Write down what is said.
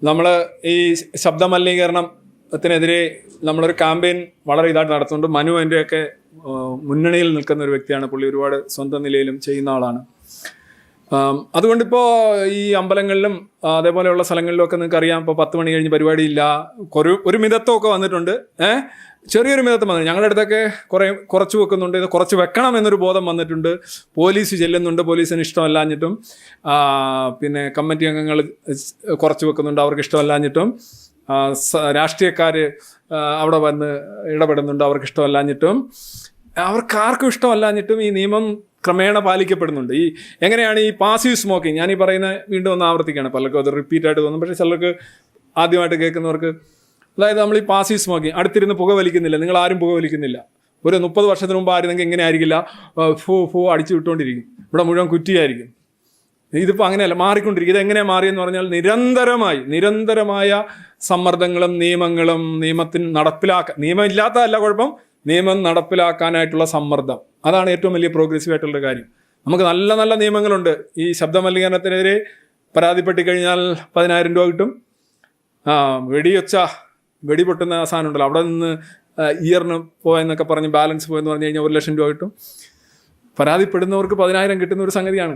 നമ്മൾ ഈ ശബ്ദ മലിനീകരണത്തിനെതിരെ നമ്മളൊരു ക്യാമ്പയിൻ വളരെ ഇതായിട്ട് നടത്തുന്നുണ്ട്. മനു എൻ്റെയൊക്കെ മുന്നണിയിൽ നിൽക്കുന്ന ഒരു വ്യക്തിയാണ്. പുള്ളി ഒരുപാട് സ്വന്തം നിലയിലും ചെയ്യുന്ന ആളാണ്. അതുകൊണ്ടിപ്പോൾ ഈ അമ്പലങ്ങളിലും അതേപോലെയുള്ള സ്ഥലങ്ങളിലും ഒക്കെ നിങ്ങൾക്ക് അറിയാം, ഇപ്പോൾ 10 മണി കഴിഞ്ഞ് പരിപാടിയില്ല. ഒരു മിതത്വമൊക്കെ വന്നിട്ടുണ്ട്. ചെറിയൊരു മിതത്വം വന്നു. ഞങ്ങളുടെ അടുത്തൊക്കെ കുറച്ച് വെക്കുന്നുണ്ട്. ഇത് കുറച്ച് വെക്കണം എന്നൊരു ബോധം വന്നിട്ടുണ്ട്. പോലീസ് ചെല്ലുന്നുണ്ട്, പോലീസിന് ഇഷ്ടമല്ലാഞ്ഞിട്ടും. പിന്നെ കമ്മിറ്റി അംഗങ്ങൾ കുറച്ച് വെക്കുന്നുണ്ട്, അവർക്ക് ഇഷ്ടമല്ലാഞ്ഞിട്ടും. രാഷ്ട്രീയക്കാർ അവിടെ വന്ന് ഇടപെടുന്നുണ്ട്, അവർക്ക് ഇഷ്ടമല്ലാഞ്ഞിട്ടും. അവർക്കാർക്കും ഇഷ്ടമല്ലാഞ്ഞിട്ടും ഈ നിയമം ക്രമേണ പാലിക്കപ്പെടുന്നുണ്ട്. എങ്ങനെയാണ് ഈ പാസീവ് സ്മോക്കിംഗ്, ഞാൻ ഈ പറയുന്ന വീണ്ടും ഒന്ന് ആവർത്തിക്കുകയാണ്, പലർക്കും അത് റിപ്പീറ്റായിട്ട് തോന്നും. പക്ഷേ ചിലർക്ക് ആദ്യമായിട്ട് കേൾക്കുന്നവർക്ക്, അതായത് നമ്മൾ ഈ പാസീവ് സ്മോക്കിംഗ്, അടുത്തിരുന്ന് പുക വലിക്കുന്നില്ല, നിങ്ങൾ ആരും പുക വലിക്കുന്നില്ല. ഒരു 30 വർഷത്തിന് മുമ്പ് ആയിരുന്നെങ്കിൽ ഇങ്ങനെ ആയിരിക്കില്ല, ഫൂ അടിച്ചു വിട്ടുകൊണ്ടിരിക്കും, ഇവിടെ മുഴുവൻ കുറ്റിയായിരിക്കും. ഇതിപ്പോൾ അങ്ങനെയല്ല, മാറിക്കൊണ്ടിരിക്കും. ഇതെങ്ങനെയാണ് മാറിയെന്ന് പറഞ്ഞാൽ നിരന്തരമായ സമ്മർദ്ദങ്ങളും നിയമങ്ങളും, നിയമം ഇല്ലാത്തതല്ല കുഴപ്പം, നിയമം നടപ്പിലാക്കാനായിട്ടുള്ള സമ്മർദ്ദം. അതാണ് ഏറ്റവും വലിയ പ്രോഗ്രസീവ് ആയിട്ടുള്ള കാര്യം. നമുക്ക് നല്ല നല്ല നിയമങ്ങളുണ്ട്. ഈ ശബ്ദ മലിനീകരണത്തിനെതിരെ പരാതിപ്പെട്ടി കഴിഞ്ഞാൽ 10,000 രൂപ കിട്ടും. വെടി പൊട്ടുന്ന സാധനം ഉണ്ടല്ലോ, അവിടെ നിന്ന് ഇയറിന് പോയെന്നൊക്കെ പറഞ്ഞ് ബാലൻസ് പോയെന്ന് പറഞ്ഞു കഴിഞ്ഞാൽ 1,00,000 രൂപ കിട്ടും. പരാതിപ്പെടുന്നവർക്ക് 10,000 കിട്ടുന്ന ഒരു സംഗതിയാണ്.